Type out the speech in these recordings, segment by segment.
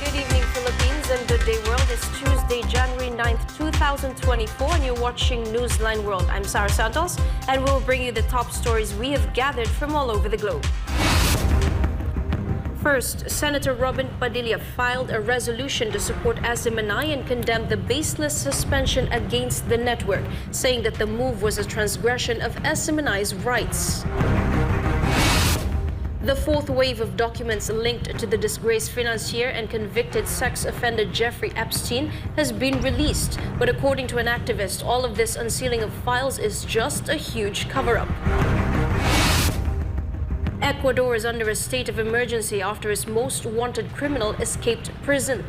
Good evening, Philippines, and good day, world. It's Tuesday, January 9th, 2024, and you're watching Newsline World. I'm Sarah Santos, and we'll bring you the top stories we have gathered from all over the globe. First, Senator Robin Padilla filed a resolution to support SMNI and condemn the baseless suspension against the network, saying that the move was a transgression of SMNI's rights. The fourth wave of documents linked to the disgraced financier and convicted sex offender Jeffrey Epstein has been released. But according to an activist, all of this unsealing of files is just a huge cover-up. Ecuador is under a state of emergency after its most wanted criminal escaped prison.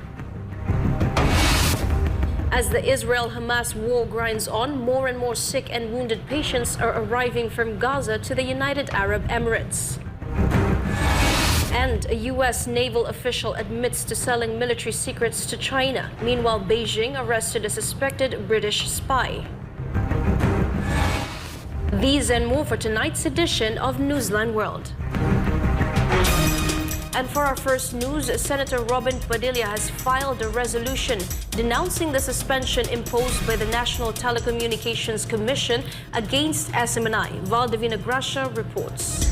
As the Israel-Hamas war grinds on, more and more sick and wounded patients are arriving from Gaza to the United Arab Emirates. And a U.S. naval official admits to selling military secrets to China. Meanwhile, Beijing arrested a suspected British spy. These and more for tonight's edition of Newsline World. And for our first news, Senator Robin Padilla has filed a resolution denouncing the suspension imposed by the National Telecommunications Commission against SMNI. Valdivina Gracia reports.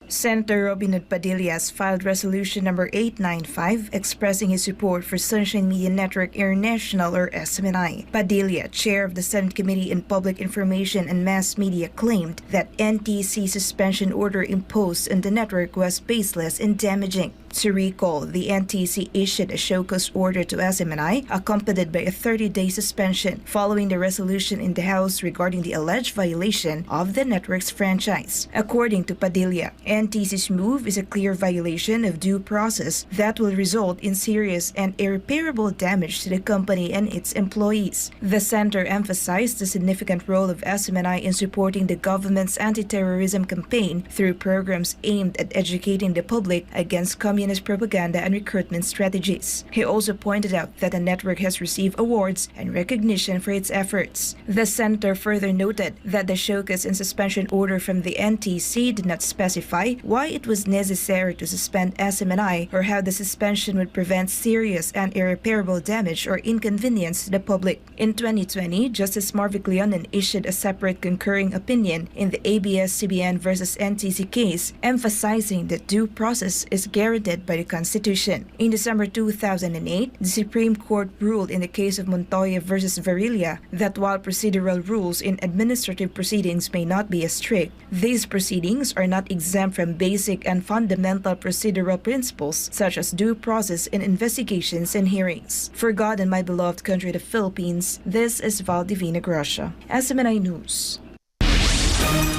Senator Robin Padilla has filed Resolution number 895 expressing his support for Sunshine Media Network International or SMNI. Padilla, chair of the Senate Committee on Public Information and Mass Media, claimed that NTC suspension order imposed on the network was baseless and damaging. To recall, the NTC issued a show cause order to SMNI, accompanied by a 30-day suspension following the resolution in the House regarding the alleged violation of the network's franchise. According to Padilla, NTC's move is a clear violation of due process that will result in serious and irreparable damage to the company and its employees. The center emphasized the significant role of SMNI in supporting the government's anti-terrorism campaign through programs aimed at educating the public against communist propaganda and recruitment strategies. He also pointed out that the network has received awards and recognition for its efforts. The senator further noted that the showcase and suspension order from the NTC did not specify why it was necessary to suspend SMNI or how the suspension would prevent serious and irreparable damage or inconvenience to the public. In 2020, Justice Marvick Leonen issued a separate concurring opinion in the ABS-CBN versus NTC case, emphasizing that due process is guaranteed by the Constitution. In December 2008, the Supreme Court ruled in the case of Montoya versus Varilla that while procedural rules in administrative proceedings may not be as strict, these proceedings are not exempt from basic and fundamental procedural principles such as due process in investigations and hearings. For God and my beloved country, the Philippines, this is Valdivina Gracia, SMNI News.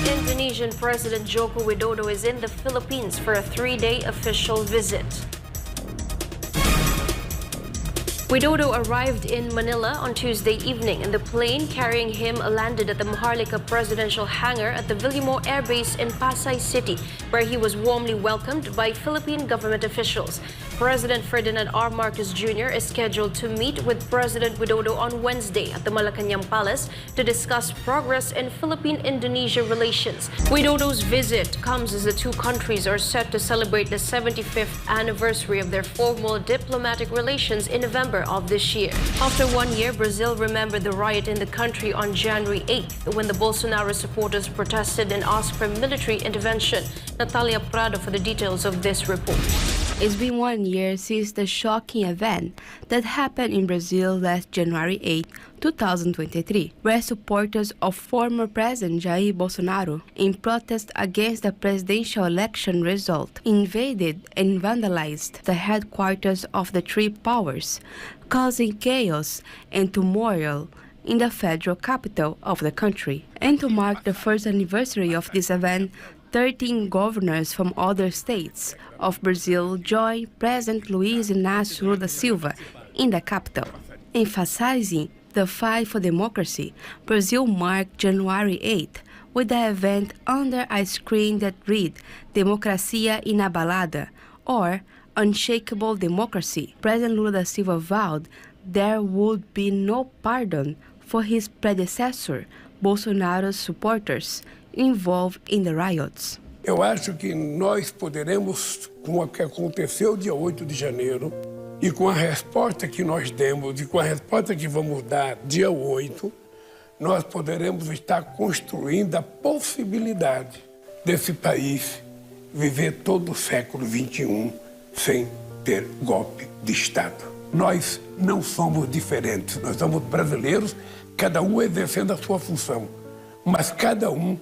Indonesian President Joko Widodo is in the Philippines for a 3-day official visit. Widodo arrived in Manila on Tuesday evening, and the plane carrying him landed at the Maharlika Presidential Hangar at the Villamor Air Base in Pasay City, where he was warmly welcomed by Philippine government officials. President Ferdinand R. Marcos Jr. is scheduled to meet with President Widodo on Wednesday at the Malacanang Palace to discuss progress in Philippine-Indonesia relations. Widodo's visit comes as the two countries are set to celebrate the 75th anniversary of their formal diplomatic relations in November of this year. After 1 year, Brazil remembered the riot in the country on January 8th when the Bolsonaro supporters protested and asked for military intervention. Natalia Prado for the details of this report. It's been 1 year since the shocking event that happened in Brazil last January 8, 2023, where supporters of former President Jair Bolsonaro, in protest against the presidential election result, invaded and vandalized the headquarters of the three powers, causing chaos and turmoil in the federal capital of the country. And to mark the first anniversary of this event, 13 governors from other states of Brazil joined President Luiz Inácio Lula da Silva in the capital. Emphasizing the fight for democracy, Brazil marked January 8 with the event under a screen that read Democracia Inabalada, or Unshakable Democracy. President Lula da Silva vowed there would be no pardon for his predecessor, Bolsonaro's supporters, involved in the riots. Eu acho que nós poderemos, com o que aconteceu dia 8 de janeiro, e com a resposta que nós demos, e com a resposta que vamos dar dia 8, nós poderemos estar construindo a possibilidade desse país viver todo o século XXI sem ter golpe de Estado. Nós não somos diferentes, nós somos brasileiros, cada um exercendo a sua função, mas cada um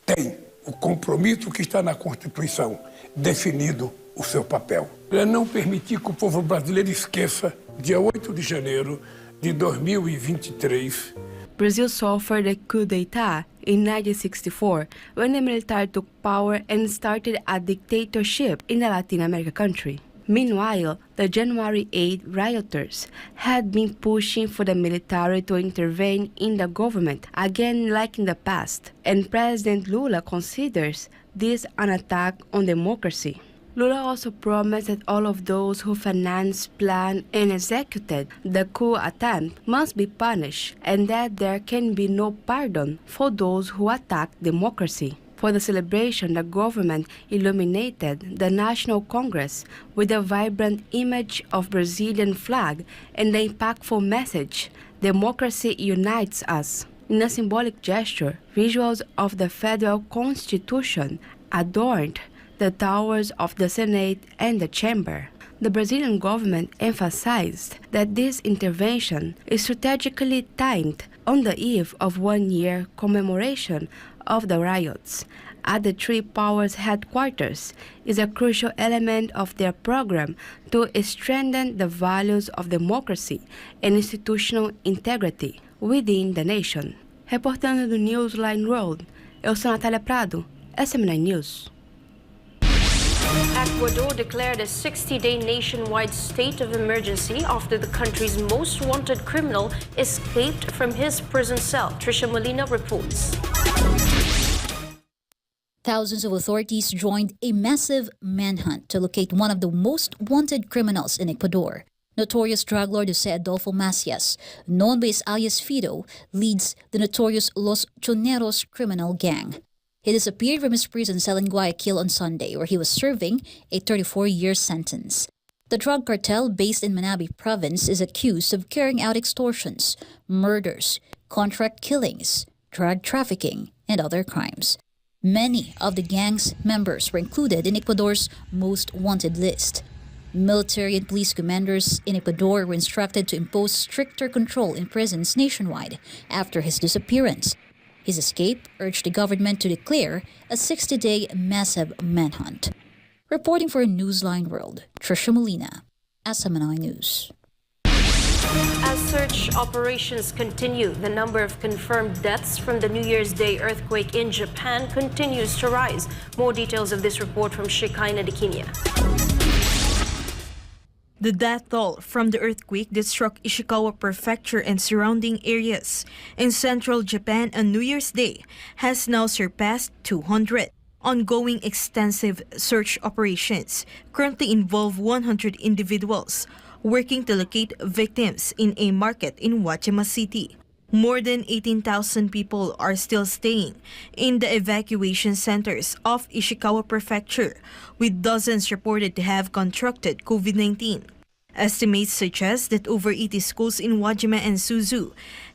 tem o compromisso que está na Constituição, definido o seu papel. É não permitir que o povo brasileiro esqueça, dia 8 de janeiro de 2023, Brazil suffered a coup d'etat in 1964 when the military took power and started a dictatorship in a Latin American country. Meanwhile, the January 8 rioters had been pushing for the military to intervene in the government, again like in the past, and President Lula considers this an attack on democracy. Lula also promised that all of those who financed, planned, and executed the coup attempt must be punished, and that there can be no pardon for those who attack democracy. For the celebration, the government illuminated the National Congress with a vibrant image of Brazilian flag and the impactful message, "Democracy unites us." In a symbolic gesture, visuals of the federal constitution adorned the towers of the Senate and the chamber. The Brazilian government emphasized that this intervention is strategically timed on the eve of 1-year commemoration of the riots at the three powers' headquarters is a crucial element of their program to strengthen the values of democracy and institutional integrity within the nation. Reportando do Newsline World, eu sou Natália Prado, SMNI News. Ecuador declared a 60-day nationwide state of emergency after the country's most wanted criminal escaped from his prison cell. Trisha Molina reports. Thousands of authorities joined a massive manhunt to locate one of the most wanted criminals in Ecuador. Notorious drug lord Jose Adolfo Macias, known by his alias Fido, leads the notorious Los Choneros criminal gang. He disappeared from his prison cell in Guayaquil on Sunday, where he was serving a 34-year sentence. The drug cartel based in Manabi province is accused of carrying out extortions, murders, contract killings, drug trafficking, and other crimes. Many of the gang's members were included in Ecuador's most wanted list. Military and police commanders in Ecuador were instructed to impose stricter control in prisons nationwide after his disappearance. His escape urged the government to declare a 60-day massive manhunt. Reporting for Newsline World, Trisha Molina, SMNI News. As search operations continue, the number of confirmed deaths from the New Year's Day earthquake in Japan continues to rise. More details of this report from Shekinah Dikinia. The death toll from the earthquake that struck Ishikawa Prefecture and surrounding areas in central Japan on New Year's Day has now surpassed 200. Ongoing extensive search operations currently involve 100 individuals working to locate victims in a market in Wajima City. More than 18,000 people are still staying in the evacuation centers of Ishikawa Prefecture, with dozens reported to have contracted COVID-19. Estimates suggest that over 80 schools in Wajima and Suzu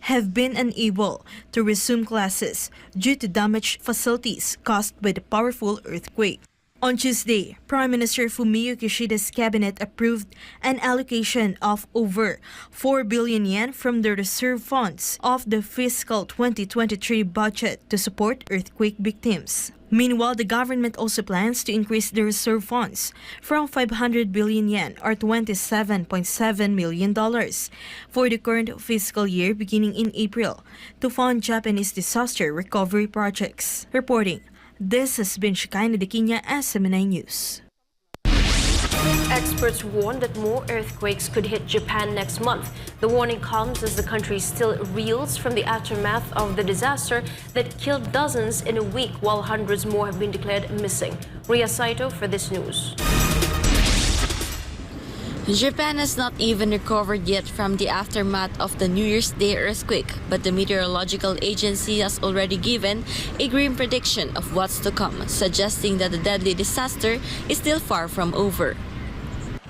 have been unable to resume classes due to damaged facilities caused by the powerful earthquake. On Tuesday, Prime Minister Fumio Kishida's cabinet approved an allocation of over 4 billion yen from the reserve funds of the fiscal 2023 budget to support earthquake victims. Meanwhile, the government also plans to increase the reserve funds from 500 billion yen or $27.7 million for the current fiscal year beginning in April to fund Japanese disaster recovery projects. Reporting, this has been Shekinah Dikinia, SMNI News. Experts warn that more earthquakes could hit Japan next month. The warning comes as the country still reels from the aftermath of the disaster that killed dozens in a week, while hundreds more have been declared missing. Ria Saito for this news. Japan has not even recovered yet from the aftermath of the New Year's Day earthquake, but the meteorological agency has already given a grim prediction of what's to come, suggesting that the deadly disaster is still far from over.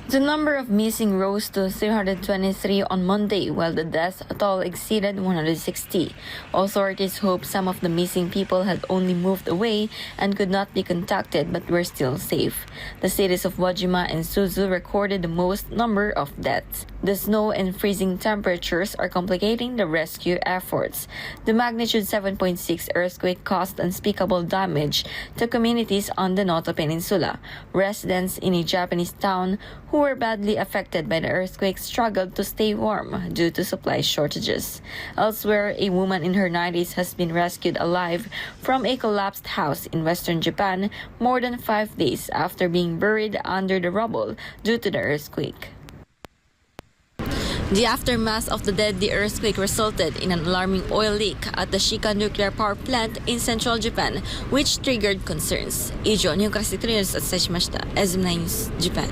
The number of missing rose to 323 on Monday, while the death toll exceeded 160. Authorities hope some of the missing people had only moved away and could not be contacted but were still safe. The cities of Wajima and Suzu recorded the most number of deaths. The snow and freezing temperatures are complicating the rescue efforts. The magnitude 7.6 earthquake caused unspeakable damage to communities on the Noto Peninsula. Residents in a Japanese town who were badly affected by the earthquake struggled to stay warm due to supply shortages. Elsewhere, a woman in her 90s has been rescued alive from a collapsed house in western Japan more than 5 days after being buried under the rubble due to the earthquake. The aftermath of the deadly earthquake resulted in an alarming oil leak at the Shika nuclear power plant in central Japan, which triggered concerns. Ijo, New News at SMNI News, Japan.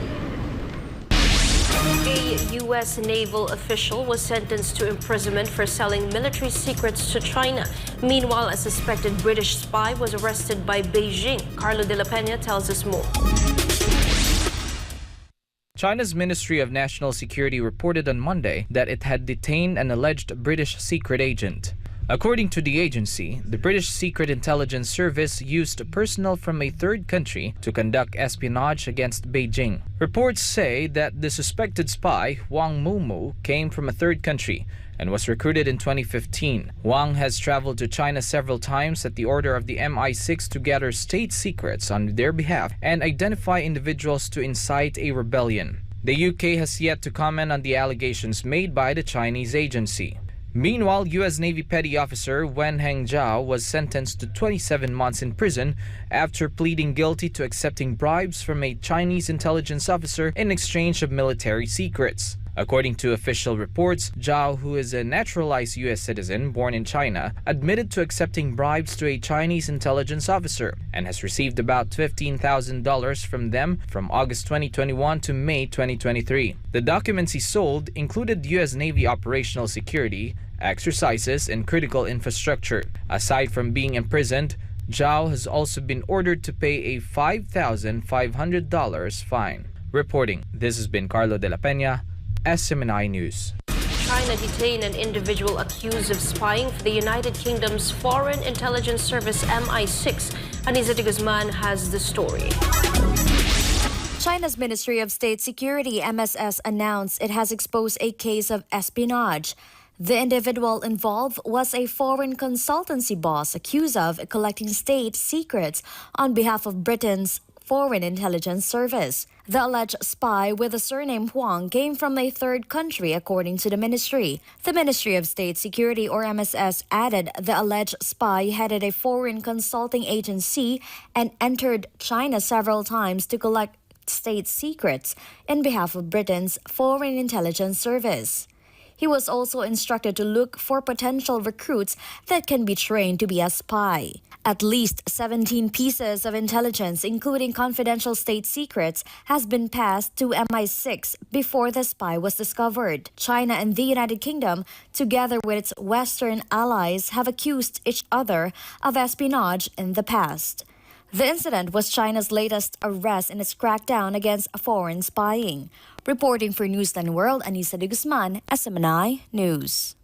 A U.S. naval official was sentenced to imprisonment for selling military secrets to China. Meanwhile, a suspected British spy was arrested by Beijing. Carlo de la Peña tells us more. China's Ministry of National Security reported on Monday that it had detained an alleged British secret agent. According to the agency, the British Secret Intelligence Service used personnel from a third country to conduct espionage against Beijing. Reports say that the suspected spy, Wang Mumu, came from a third country and was recruited in 2015. Wang has traveled to China several times at the order of the MI6 to gather state secrets on their behalf and identify individuals to incite a rebellion. The UK has yet to comment on the allegations made by the Chinese agency. Meanwhile, U.S. Navy Petty Officer Wen Hengzhao was sentenced to 27 months in prison after pleading guilty to accepting bribes from a Chinese intelligence officer in exchange of military secrets. According to official reports, Zhao, who is a naturalized U.S. citizen born in China, admitted to accepting bribes to a Chinese intelligence officer and has received about $15,000 from them from August 2021 to May 2023. The documents he sold included U.S. Navy operational security, exercises, and critical infrastructure. Aside from being imprisoned, Zhao has also been ordered to pay a $5,500 fine. Reporting, this has been Carlo de la Peña, SMNI News. China detained an individual accused of spying for the United Kingdom's Foreign Intelligence Service MI6. Anisa de Guzman has the story. China's Ministry of State Security, MSS, announced it has exposed a case of espionage. The individual involved was a foreign consultancy boss accused of collecting state secrets on behalf of Britain's Foreign Intelligence Service. The alleged spy with the surname Huang came from a third country, according to the ministry. The Ministry of State Security, or MSS, added the alleged spy headed a foreign consulting agency and entered China several times to collect state secrets in behalf of Britain's Foreign Intelligence Service. He was also instructed to look for potential recruits that can be trained to be a spy. At least 17 pieces of intelligence, including confidential state secrets, has been passed to MI6 before the spy was discovered. China and the United Kingdom, together with its Western allies, have accused each other of espionage in the past. The incident was China's latest arrest in its crackdown against foreign spying. Reporting for Newsline World, Anisa de Guzman, SMNI News.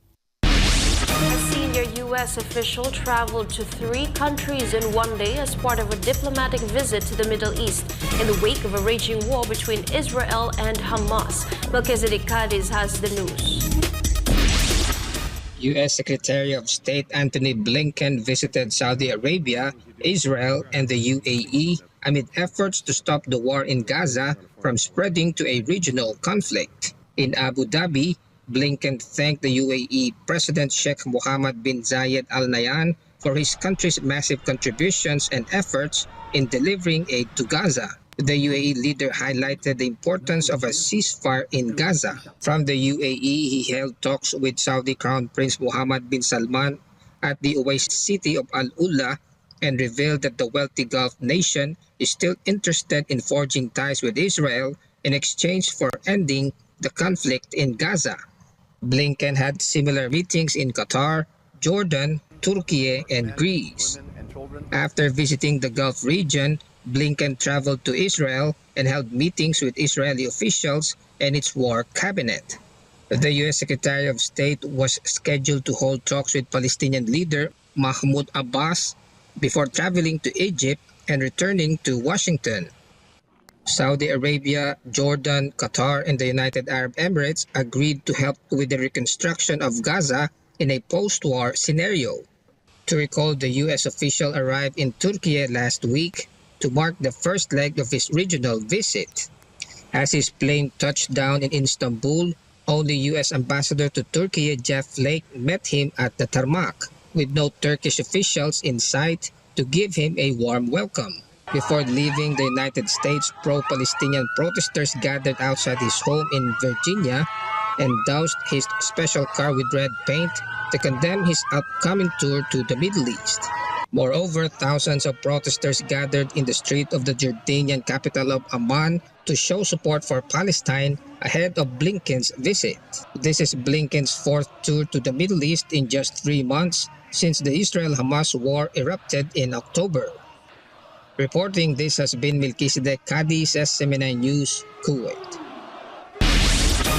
A senior U.S. official traveled to 3 countries in one day as part of a diplomatic visit to the Middle East in the wake of a raging war between Israel and Hamas. Melchizedek Cadiz has the news. U.S. Secretary of State Antony Blinken visited Saudi Arabia, Israel, and the UAE amid efforts to stop the war in Gaza from spreading to a regional conflict. In Abu Dhabi, Blinken thanked the UAE President Sheikh Mohammed bin Zayed Al Nahyan for his country's massive contributions and efforts in delivering aid to Gaza. The UAE leader highlighted the importance of a ceasefire in Gaza. From the UAE, he held talks with Saudi Crown Prince Mohammed bin Salman at the oasis city of Al Ula and revealed that the wealthy Gulf nation is still interested in forging ties with Israel in exchange for ending the conflict in Gaza. Blinken had similar meetings in Qatar, Jordan, Turkey, and Greece. After visiting the Gulf region, Blinken traveled to Israel and held meetings with Israeli officials and its war cabinet. The U.S. Secretary of State was scheduled to hold talks with Palestinian leader Mahmoud Abbas before traveling to Egypt and returning to Washington. Saudi Arabia, Jordan, Qatar, and the United Arab Emirates agreed to help with the reconstruction of Gaza in a post-war scenario. To recall, the U.S. official arrived in Turkey last week to mark the first leg of his regional visit. As his plane touched down in Istanbul, only U.S. Ambassador to Turkey Jeff Flake met him at the tarmac, with no Turkish officials in sight to give him a warm welcome. Before leaving the United States, pro-Palestinian protesters gathered outside his home in Virginia and doused his special car with red paint to condemn his upcoming tour to the Middle East. Moreover, thousands of protesters gathered in the street of the Jordanian capital of Amman to show support for Palestine ahead of Blinken's visit. This is Blinken's fourth tour to the Middle East in just 3 months since the Israel-Hamas war erupted in October. Reporting this has been Melchizedek Cadiz, SMNI News, Kuwait.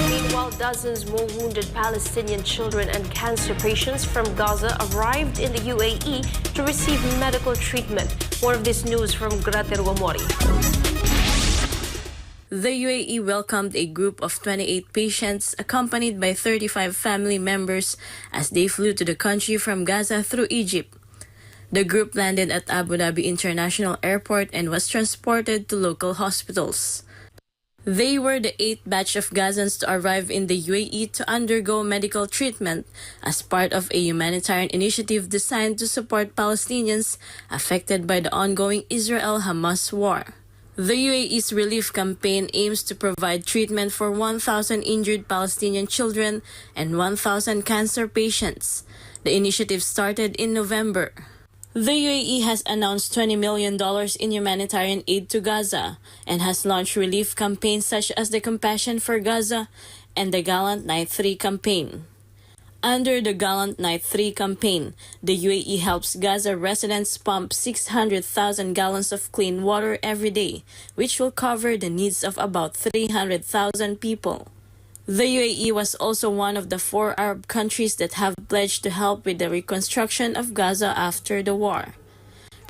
Meanwhile, dozens more wounded Palestinian children and cancer patients from Gaza arrived in the UAE to receive medical treatment. More of this news from Gratero Mori. The UAE welcomed a group of 28 patients accompanied by 35 family members as they flew to the country from Gaza through Egypt. The group landed at Abu Dhabi International Airport and was transported to local hospitals. They were the 8th batch of Gazans to arrive in the UAE to undergo medical treatment as part of a humanitarian initiative designed to support Palestinians affected by the ongoing Israel-Hamas war. The UAE's relief campaign aims to provide treatment for 1,000 injured Palestinian children and 1,000 cancer patients. The initiative started in November. The UAE has announced $20 million in humanitarian aid to Gaza and has launched relief campaigns such as the Compassion for Gaza and the Gallant Night 3 campaign. Under the Gallant Night 3 campaign, the UAE helps Gaza residents pump 600,000 gallons of clean water every day, which will cover the needs of about 300,000 people. The UAE was also one of the 4 Arab countries that have pledged to help with the reconstruction of Gaza after the war.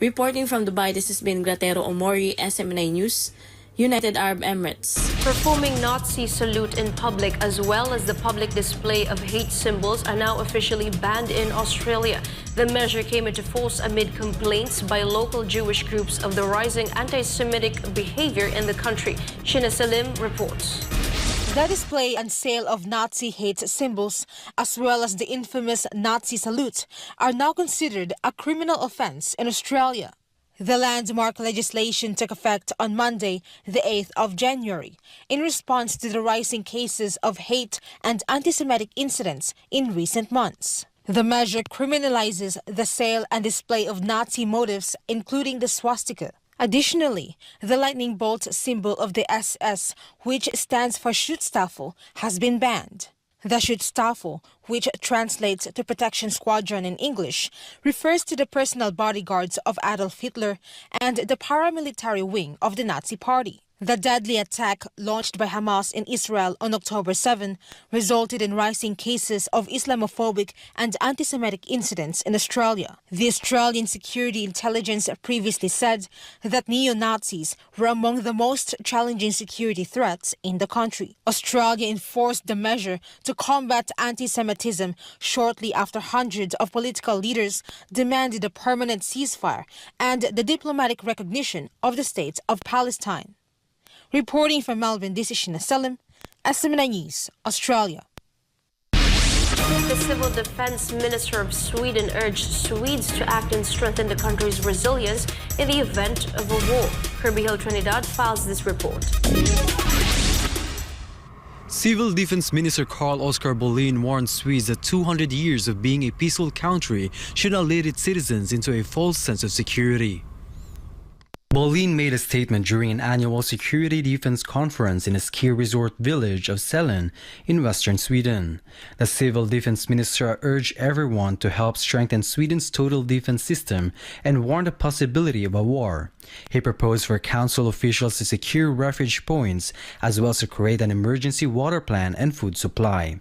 Reporting from Dubai, this has been Gratero Omori, SMNI News, United Arab Emirates. Performing Nazi salute in public as well as the public display of hate symbols are now officially banned in Australia. The measure came into force amid complaints by local Jewish groups of the rising anti-Semitic behavior in the country. Shina Salim reports. The display and sale of Nazi hate symbols, as well as the infamous Nazi salute, are now considered a criminal offense in Australia. The landmark legislation took effect on Monday, the 8th of January, in response to the rising cases of hate and anti-Semitic incidents in recent months. The measure criminalizes the sale and display of Nazi motifs, including the swastika. Additionally, the lightning bolt symbol of the SS, which stands for Schutzstaffel, has been banned. The Schutzstaffel, which translates to Protection Squadron in English, refers to the personal bodyguards of Adolf Hitler and the paramilitary wing of the Nazi Party. The deadly attack launched by Hamas in Israel on October 7 resulted in rising cases of Islamophobic and anti-Semitic incidents in Australia. The Australian Security Intelligence previously said that neo-Nazis were among the most challenging security threats in the country. Australia enforced the measure to combat anti-Semitism shortly after hundreds of political leaders demanded a permanent ceasefire and the diplomatic recognition of the State of Palestine. Reporting from Melbourne, this is Shina Salim, SMNI News, Australia. The Civil Defense Minister of Sweden urged Swedes to act and strengthen the country's resilience in the event of a war. Kirby Hill Trinidad files this report. Civil Defense Minister Carl Oskar Bolin warned Swedes that 200 years of being a peaceful country should not lead its citizens into a false sense of security. Bolin made a statement during an annual security defense conference in a ski resort village of Sälen in western Sweden. The civil defense minister urged everyone to help strengthen Sweden's total defense system and warned the possibility of a war. He proposed for council officials to secure refuge points as well as to create an emergency water plan and food supply.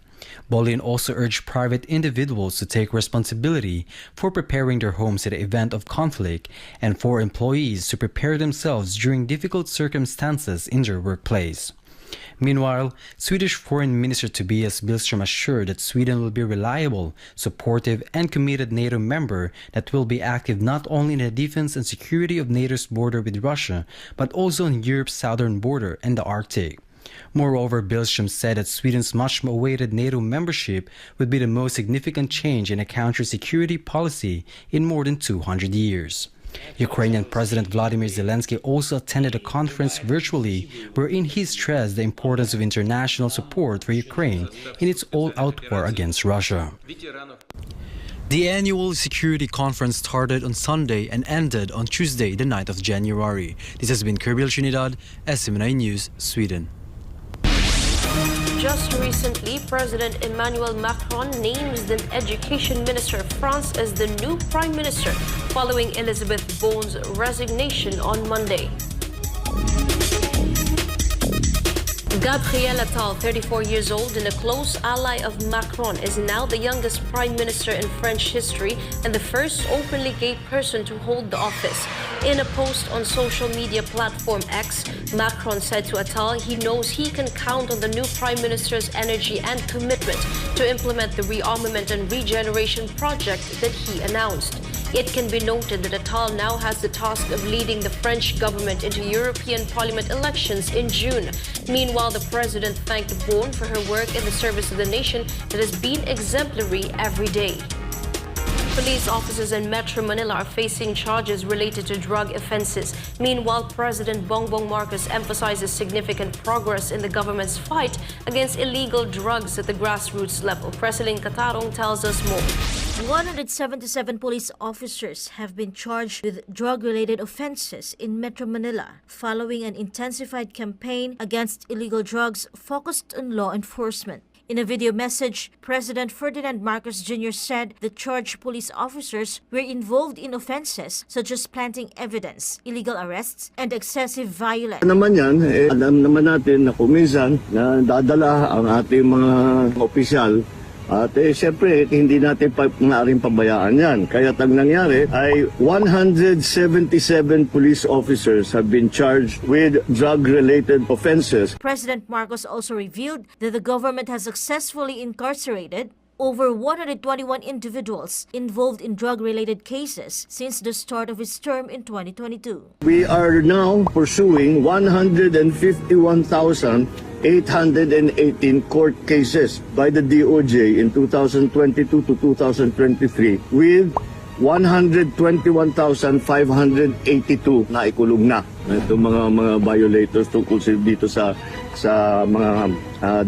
Bolin also urged private individuals to take responsibility for preparing their homes in the event of conflict and for employees to prepare themselves during difficult circumstances in their workplace. Meanwhile, Swedish Foreign Minister Tobias Billström assured that Sweden will be a reliable, supportive and committed NATO member that will be active not only in the defense and security of NATO's border with Russia, but also on Europe's southern border and the Arctic. Moreover, Billström said that Sweden's much-awaited NATO membership would be the most significant change in a country's security policy in more than 200 years. Ukrainian President Vladimir Zelensky also attended a conference virtually wherein he stressed the importance of international support for Ukraine in its all-out war against Russia. The annual security conference started on Sunday and ended on Tuesday, the 9th of January. This has been Kirbil Trinidad, SMNI News, Sweden. Just recently, President Emmanuel Macron names the Education Minister of France as the new Prime Minister, following Elizabeth Borne's resignation on Monday. Gabriel Attal, 34 years old and a close ally of Macron, is now the youngest prime minister in French history and the first openly gay person to hold the office. In a post on social media platform X, Macron said to Attal he knows he can count on the new prime minister's energy and commitment to implement the rearmament and regeneration project that he announced. It can be noted that Attal now has the task of leading the French government into European Parliament elections in June. Meanwhile, the president thanked Borne for her work in the service of the nation that has been exemplary every day. Police officers in Metro Manila are facing charges related to drug offenses. Meanwhile, President Bongbong Marcos emphasizes significant progress in the government's fight against illegal drugs at the grassroots level. President Catarong tells us more. 177 police officers have been charged with drug-related offenses in Metro Manila following an intensified campaign against illegal drugs focused on law enforcement. In a video message, President Ferdinand Marcos Jr. said the charged police officers were involved in offenses such as planting evidence, illegal arrests, and excessive violence. Naman yan, alam naman natin na kuminsan na dadala ang ating mga opisyal at siyempre hindi natin maaaring pabayaan yan. Kaya ang nangyari ay 177 police officers have been charged with drug-related offenses. President Marcos also revealed that the government has successfully incarcerated over 121 individuals involved in drug-related cases since the start of his term in 2022. We are now pursuing 151,818 court cases by the DOJ in 2022 to 2023 with 121,582 na ikulong na itong mga violators tungkol dito sa mga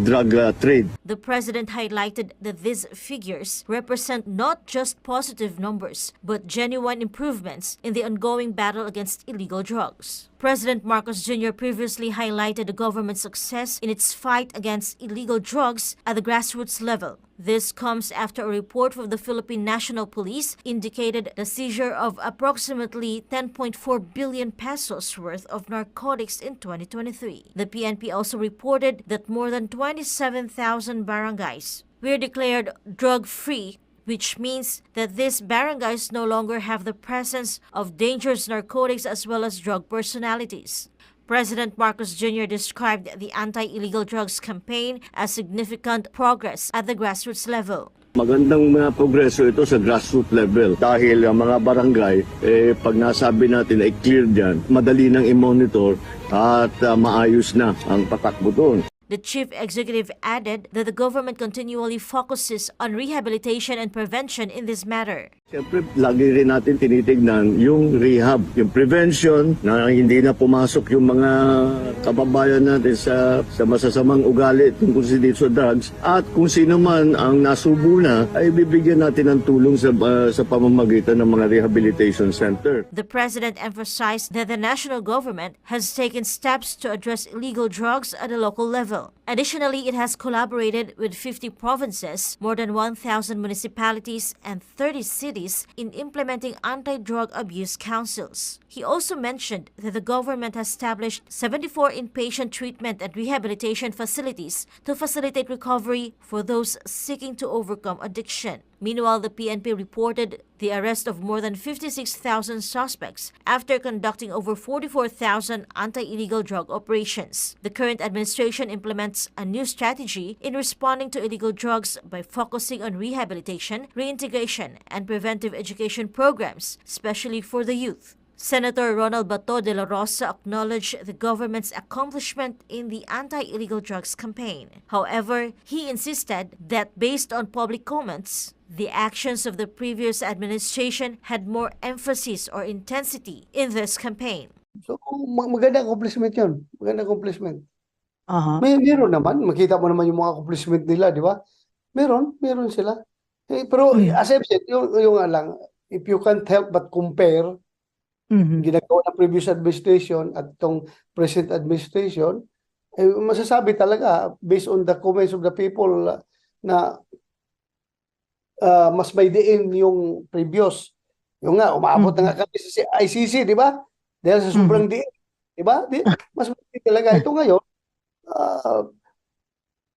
drug trade. The president highlighted that these figures represent not just positive numbers, but genuine improvements in the ongoing battle against illegal drugs. President Marcos Jr. previously highlighted the government's success in its fight against illegal drugs at the grassroots level. This comes after a report from the Philippine National Police indicated the seizure of approximately 10.4 billion pesos worth of narcotics in 2023. The PNP also reported that more than 27,000 barangays were declared drug-free, which means that these barangays no longer have the presence of dangerous narcotics as well as drug personalities. President Marcos Jr. described the anti-illegal drugs campaign as significant progress at the grassroots level. Magandang mga progreso ito sa grassroots level dahil ang mga barangay, pag nasabi natin ay clear dyan, madali nang i-monitor at maayos na ang patakbo doon. The chief executive added that the government continually focuses on rehabilitation and prevention in this matter. Siyempre, lagi rin natin tinitignan yung rehab, yung prevention na hindi na pumasok yung mga kababayan natin sa masasamang ugali tungkol sa drugs, at kung sino man ang nasubo na ay bibigyan natin ng tulong sa pamamagitan ng mga rehabilitation center. The president emphasized that the national government has taken steps to address illegal drugs at a local level. Additionally, it has collaborated with 50 provinces, more than 1,000 municipalities, and 30 cities in implementing anti-drug abuse councils. He also mentioned that the government has established 74 inpatient treatment and rehabilitation facilities to facilitate recovery for those seeking to overcome addiction. Meanwhile, the PNP reported the arrest of more than 56,000 suspects after conducting over 44,000 anti-illegal drug operations. The current administration implements a new strategy in responding to illegal drugs by focusing on rehabilitation, reintegration, and preventive education programs, especially for the youth. Senator Ronald Bato de la Rosa acknowledged the government's accomplishment in the anti-illegal drugs campaign. However, he insisted that based on public comments, the actions of the previous administration had more emphasis or intensity in this campaign. So, magandang accomplishment yun. Magandang accomplishment. Meron naman. Makita mo naman yung mga accomplishment nila, di ba? Meron sila. Pero as I've said, yung lang, if you can't help but compare ginagawa ng previous administration at itong present administration, masasabi talaga based on the comments of the people na mas may diin yung previous. Yung nga, umaabot na nga kami sa ICC, di ba? Dahil sa sobrang diin. Di ba? Mas may diin talaga. Ito ngayon,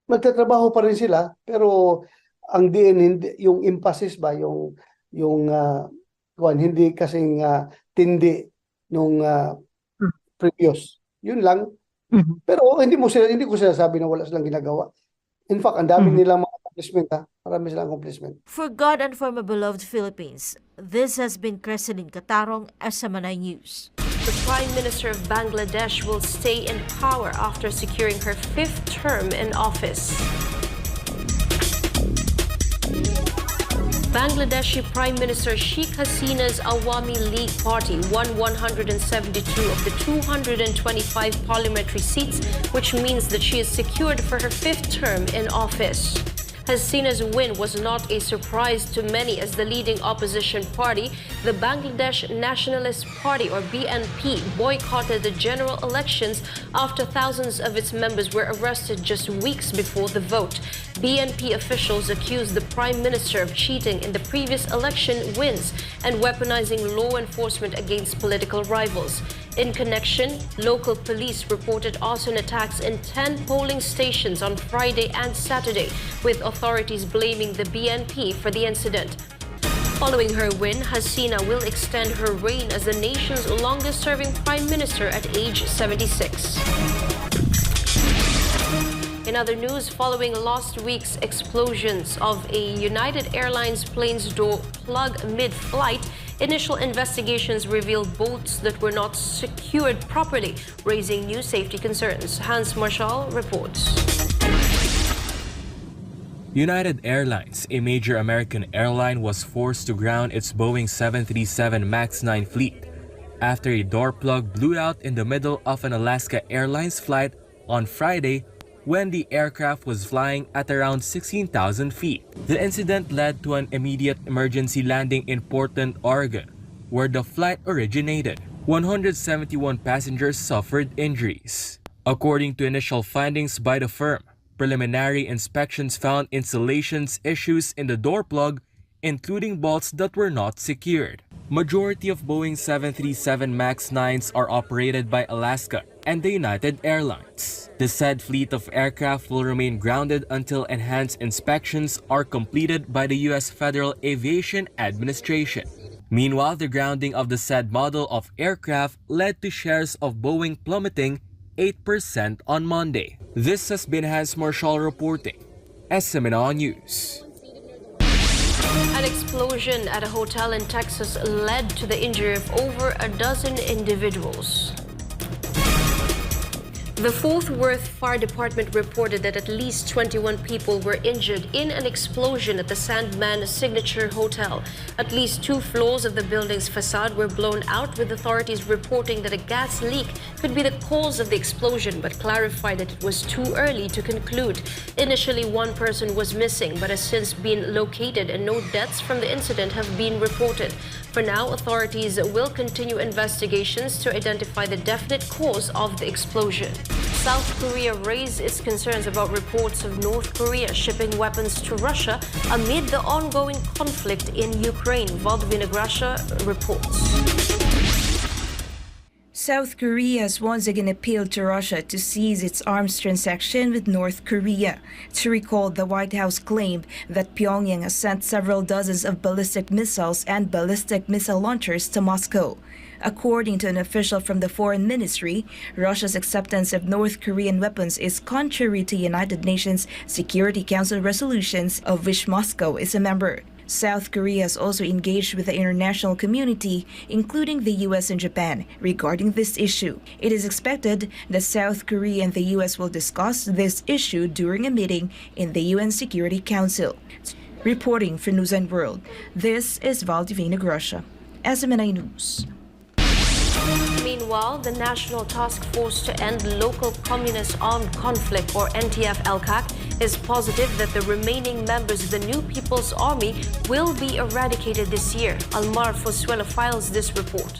magtatrabaho pa rin sila, pero ang diin, yung emphasis ba, yung hindi kasing tindi nung previous. Yun lang. Pero hindi ko sinasabi na wala silang ginagawa. In fact, ang dami nilang mga accomplishment. Marami silang accomplishment. For God and for my beloved Philippines, this has been Cresceline Catarong, SMNI News. The Prime Minister of Bangladesh will stay in power after securing her 5th term in office. Bangladeshi Prime Minister Sheikh Hasina's Awami League Party won 172 of the 225 parliamentary seats, which means that she is secured for her 5th term in office. Hasina's win was not a surprise to many, as the leading opposition party, the Bangladesh Nationalist Party or BNP, boycotted the general elections after thousands of its members were arrested just weeks before the vote. BNP officials accused the Prime Minister of cheating in the previous election wins and weaponizing law enforcement against political rivals. In connection, local police reported arson attacks in 10 polling stations on Friday and Saturday, with authorities blaming the BNP for the incident. Following her win, Hasina will extend her reign as the nation's longest-serving prime minister at age 76. In other news, following last week's explosions of a United Airlines plane's door plug mid-flight, initial investigations revealed bolts that were not secured properly, raising new safety concerns. Hans Marshall reports. United Airlines, a major American airline, was forced to ground its Boeing 737 MAX 9 fleet after a door plug blew out in the middle of an Alaska Airlines flight on Friday when the aircraft was flying at around 16,000 feet. The incident led to an immediate emergency landing in Portland, Oregon, where the flight originated. 171 passengers suffered injuries. According to initial findings by the firm, preliminary inspections found installations issues in the door plug, including bolts that were not secured. Majority of Boeing 737 MAX 9s are operated by Alaska and the United Airlines. The said fleet of aircraft will remain grounded until enhanced inspections are completed by the U.S. Federal Aviation Administration. Meanwhile, the grounding of the said model of aircraft led to shares of Boeing plummeting 8% on Monday. This has been Hans Marshall reporting, SMNI News. An explosion at a hotel in Texas led to the injury of over a dozen individuals. The Fort Worth Fire Department reported that at least 21 people were injured in an explosion at the Sandman Signature Hotel. At least 2 floors of the building's facade were blown out, with authorities reporting that a gas leak could be the cause of the explosion, but clarified that it was too early to conclude. Initially, 1 person was missing, but has since been located, and no deaths from the incident have been reported. For now, authorities will continue investigations to identify the definite cause of the explosion. South Korea raised its concerns about reports of North Korea shipping weapons to Russia amid the ongoing conflict in Ukraine. Valdivina Gracia reports. South Korea has once again appealed to Russia to cease its arms transaction with North Korea. To recall, the White House claimed that Pyongyang has sent several dozens of ballistic missiles and ballistic missile launchers to Moscow. According to an official from the Foreign Ministry, Russia's acceptance of North Korean weapons is contrary to United Nations Security Council resolutions, of which Moscow is a member. South Korea has also engaged with the international community, including the U.S. and Japan, regarding this issue. It is expected that South Korea and the U.S. will discuss this issue during a meeting in the UN Security Council. Reporting for Newsline World, this is Valdivina Gracia, SMNI News. Meanwhile, the National Task Force to End Local Communist Armed Conflict, or NTF-ELCAC, is positive that the remaining members of the New People's Army will be eradicated this year. Almar Fosuelo files this report.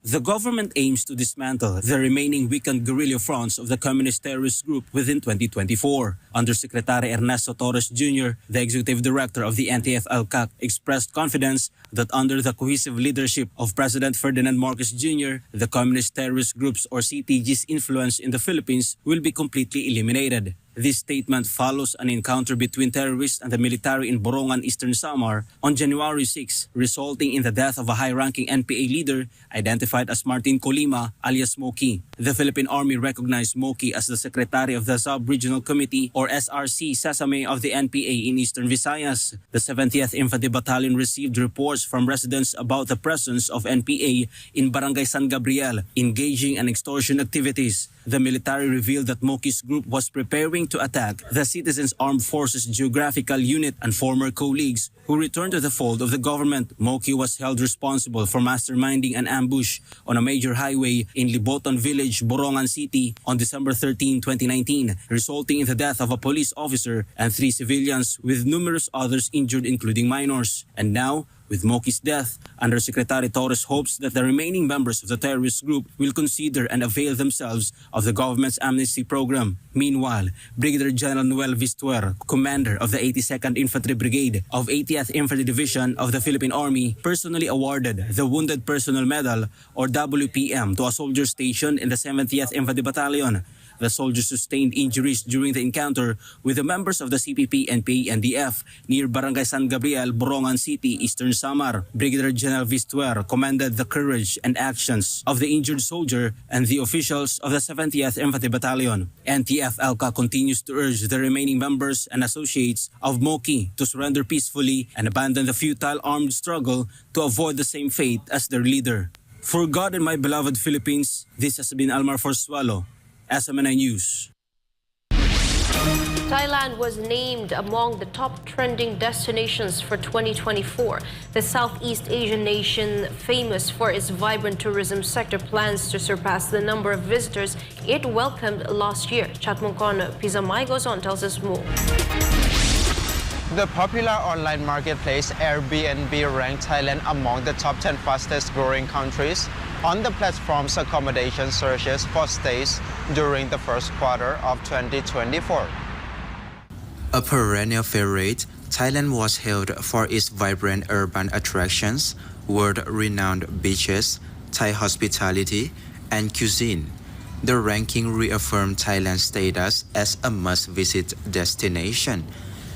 The government aims to dismantle the remaining weakened guerrilla fronts of the communist terrorist group within 2024. Undersecretary Ernesto Torres Jr., the executive director of the NTF-ELCAC, expressed confidence that under the cohesive leadership of President Ferdinand Marcos Jr., the communist terrorist groups or CTG's influence in the Philippines will be completely eliminated. This statement follows an encounter between terrorists and the military in Borongan, Eastern Samar on January 6, resulting in the death of a high-ranking NPA leader identified as Martin Colima, alias Moki. The Philippine Army recognized Moki as the secretary of the Sub-Regional Committee or SRC Sesame of the NPA in Eastern Visayas. The 70th Infantry Battalion received reports from residents about the presence of NPA in Barangay San Gabriel, engaging in extortion activities. The military revealed that Moki's group was preparing to attack the Citizens Armed Forces Geographical Unit and former colleagues who returned to the fold of the government. Moki was held responsible for masterminding an ambush on a major highway in Liboton Village, Borongan City on December 13, 2019, resulting in the death of a police officer and 3 civilians, with numerous others injured, including minors. And now, with Moki's death, Undersecretary Torres hopes that the remaining members of the terrorist group will consider and avail themselves of the government's amnesty program. Meanwhile, Brigadier General Noel Vistuer, commander of the 82nd Infantry Brigade of 80th Infantry Division of the Philippine Army, personally awarded the Wounded Personnel Medal, or WPM, to a soldier stationed in the 70th Infantry Battalion. The soldiers sustained injuries during the encounter with the members of the CPP and PNDF near Barangay San Gabriel, Borongan City, Eastern Samar. Brigadier General Vistuer commended the courage and actions of the injured soldier and the officials of the 70th Infantry Battalion. NTF-ELCA continues to urge the remaining members and associates of Moki to surrender peacefully and abandon the futile armed struggle to avoid the same fate as their leader. For God and my beloved Philippines, this has been Almar Fosuelo, SMNI News. Thailand was named among the top trending destinations for 2024. The Southeast Asian nation, famous for its vibrant tourism sector, plans to surpass the number of visitors it welcomed last year. Chatmongkon Pizamay goes on, tells us more. The popular online marketplace Airbnb ranked Thailand among the top 10 fastest growing countries on the platform's accommodation searches for stays during the first quarter of 2024. A perennial favorite, Thailand was hailed for its vibrant urban attractions, world-renowned beaches, Thai hospitality, and cuisine. The ranking reaffirmed Thailand's status as a must-visit destination.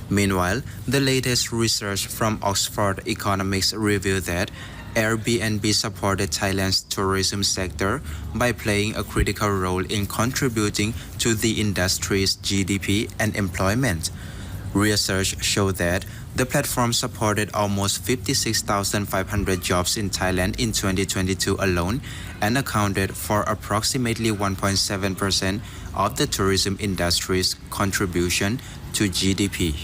Meanwhile, the latest research from Oxford Economics revealed that Airbnb supported Thailand's tourism sector by playing a critical role in contributing to the industry's GDP and employment. Research showed that The platform supported almost 56,500 jobs in Thailand in 2022 alone and accounted for approximately 1.7% of the tourism industry's contribution to GDP.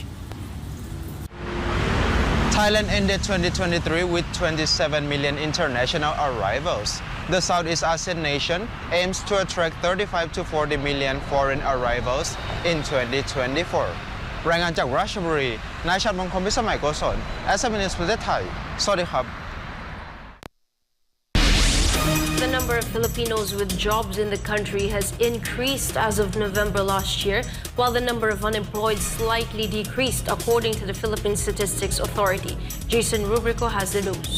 Thailand ended 2023 with 27 million international arrivals. The Southeast Asian nation aims to attract 35 to 40 million foreign arrivals in 2024. รายงานจากราชบุรีนายชัดมงคลพิสมัยโกศล SMNI ประเทศไทย สวัสดีครับ The number of Filipinos with jobs in the country has increased as of November last year, while the number of unemployed slightly decreased, according to the Philippine Statistics Authority. Jason Rubrico has the news.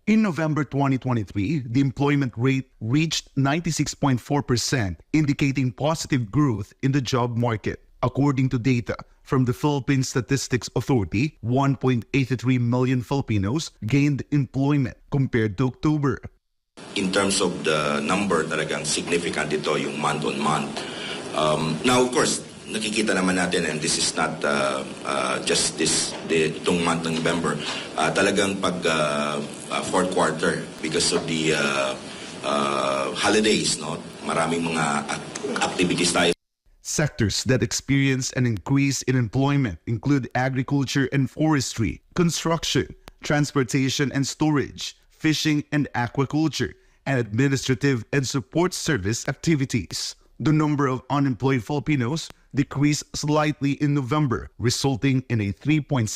In November 2023, the employment rate reached 96.4%, indicating positive growth in the job market. According to data from the Philippine Statistics Authority, 1.83 million Filipinos gained employment compared to October. In terms of the number, talagang significant ito yung month-on-month. Now, of course, nakikita naman natin, and this is not just itong month ng November, talagang pag fourth quarter, because of the holidays, no? Maraming mga activities tayo. Sectors that experience an increase in employment include agriculture and forestry, construction, transportation and storage, fishing and aquaculture, and administrative and support service activities. The number of unemployed Filipinos decreased slightly in November, resulting in a 3.6%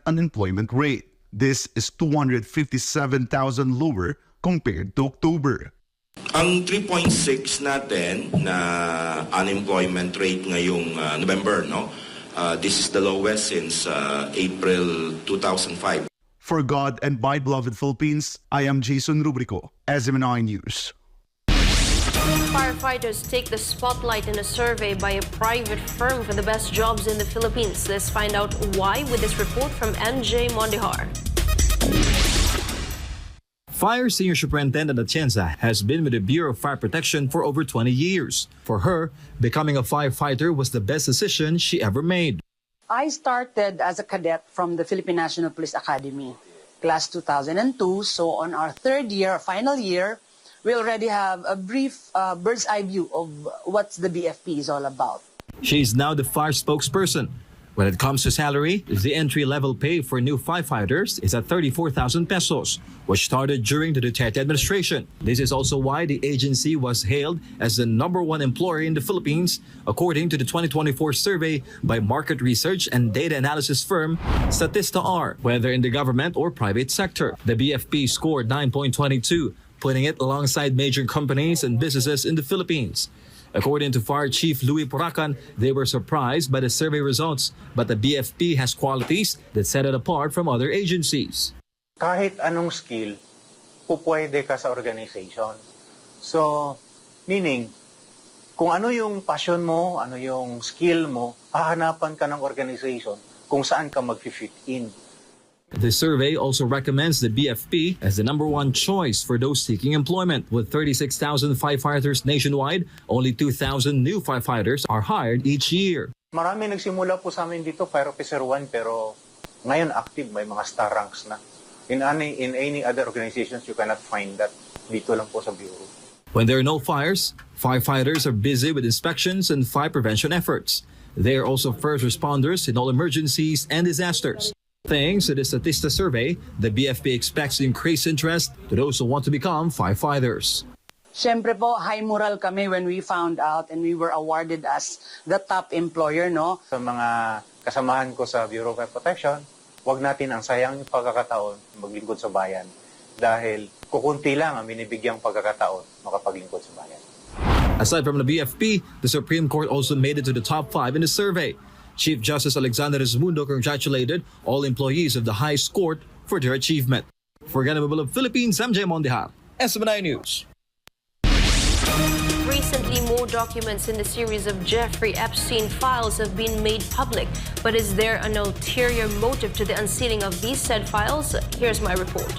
unemployment rate. This is 257,000 lower compared to October. Ang 3.6 natin na unemployment rate ngayong November, no? This is the lowest since April 2005. For God and by beloved Philippines, I am Jason Rubrico, SMNI News. Firefighters take the spotlight in a survey by a private firm for the best jobs in the Philippines. Let's find out why with this report from MJ Mondihar. Fire Senior Superintendent Atienza has been with the Bureau of Fire Protection for over 20 years. For her, becoming a firefighter was the best decision she ever made. I started as a cadet from the Philippine National Police Academy, class 2002. So on our third year, final year, we already have a brief bird's eye view of what the BFP is all about. She is now the fire spokesperson. When it comes to salary, the entry-level pay for new firefighters is at 34,000 pesos, which started during the Duterte administration. This is also why the agency was hailed as the #1 employer in the Philippines, according to the 2024 survey by market research and data analysis firm Statista-R, whether in the government or private sector. The BFP scored 9.22, putting it alongside major companies and businesses in the Philippines. According to Fire Chief Louis Poracan, they were surprised by the survey results, but the BFP has qualities that set it apart from other agencies. Kahit anong skill, pupwede ka sa organization. So, meaning, kung ano yung passion mo, ano yung skill mo, hahanapan ka ng organization kung saan ka mag-fit in. The survey also recommends the BFP as the #1 choice for those seeking employment. With 36,000 firefighters nationwide, only 2,000 new firefighters are hired each year. Marami nagsimula po sa amin dito, Fire Officer 1, pero ngayon active, may mga star ranks na. In any other organizations, you cannot find that. Dito lang po sa Bureau. When there are no fires, firefighters are busy with inspections and fire prevention efforts. They are also first responders in all emergencies and disasters. Thanks to the Statista survey, the BFP expects to increase interest to those who want to become firefighters. Siyempre po, high moral kami when we found out and we were awarded as the top employer, no? Sa mga kasamahan ko sa Bureau of Fire Protection, wag natin ang sayang yung pagkakataon maglingkod sa bayan. Dahil kukunti lang ang binibigyang pagkakataon makapaglingkod sa bayan. Aside from the BFP, the Supreme Court also made it to the top 5 in the survey. Chief Justice Alexander Resmundo congratulated all employees of the highest court for their achievement. For Ganababal of Philippines, MJ Mondihar, SMNI News. Recently, more documents in the series of Jeffrey Epstein files have been made public. But is there an ulterior motive to the unsealing of these said files? Here's my report.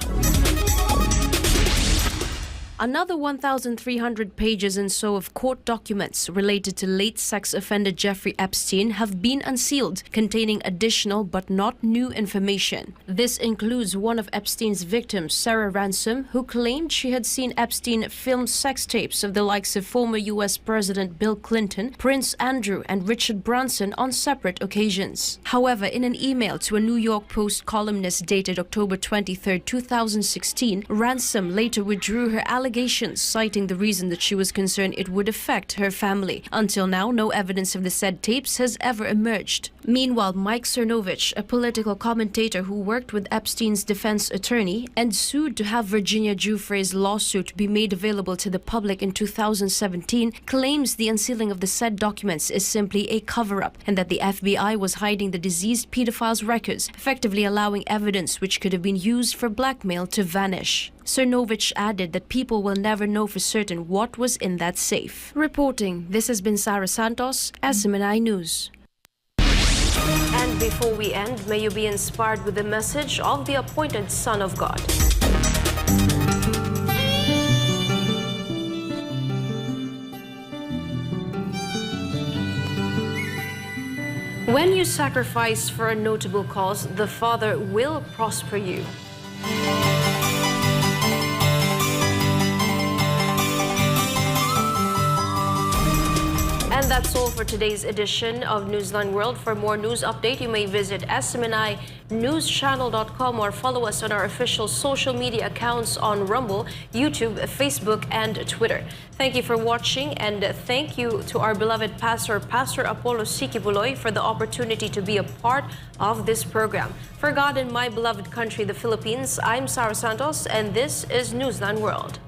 Another 1,300 pages and so of court documents related to late sex offender Jeffrey Epstein have been unsealed, containing additional but not new information. This includes one of Epstein's victims, Sarah Ransom, who claimed she had seen Epstein film sex tapes of the likes of former U.S. President Bill Clinton, Prince Andrew, and Richard Branson on separate occasions. However, in an email to a New York Post columnist dated October 23, 2016, Ransom later withdrew her allegations, citing the reason that she was concerned it would affect her family. Until now, no evidence of the said tapes has ever emerged. Meanwhile, Mike Cernovich, a political commentator who worked with Epstein's defense attorney and sued to have Virginia Giuffre's lawsuit be made available to the public in 2017, claims the unsealing of the said documents is simply a cover-up and that the FBI was hiding the deceased pedophile's records, effectively allowing evidence which could have been used for blackmail to vanish. Cernovich added that people will never know for certain what was in that safe. Reporting, this has been Sarah Santos, SMNI News. And before we end, may you be inspired with the message of the appointed Son of God. When you sacrifice for a notable cause, the Father will prosper you. And that's all for today's edition of Newsline World. For more news update, you may visit SMNInewschannel.com or follow us on our official social media accounts on Rumble, YouTube, Facebook, and Twitter. Thank you for watching, and thank you to our beloved Pastor Apollo Sikibuloy, for the opportunity to be a part of this program. For God and my beloved country, the Philippines, I'm Sarah Santos, and this is Newsline World.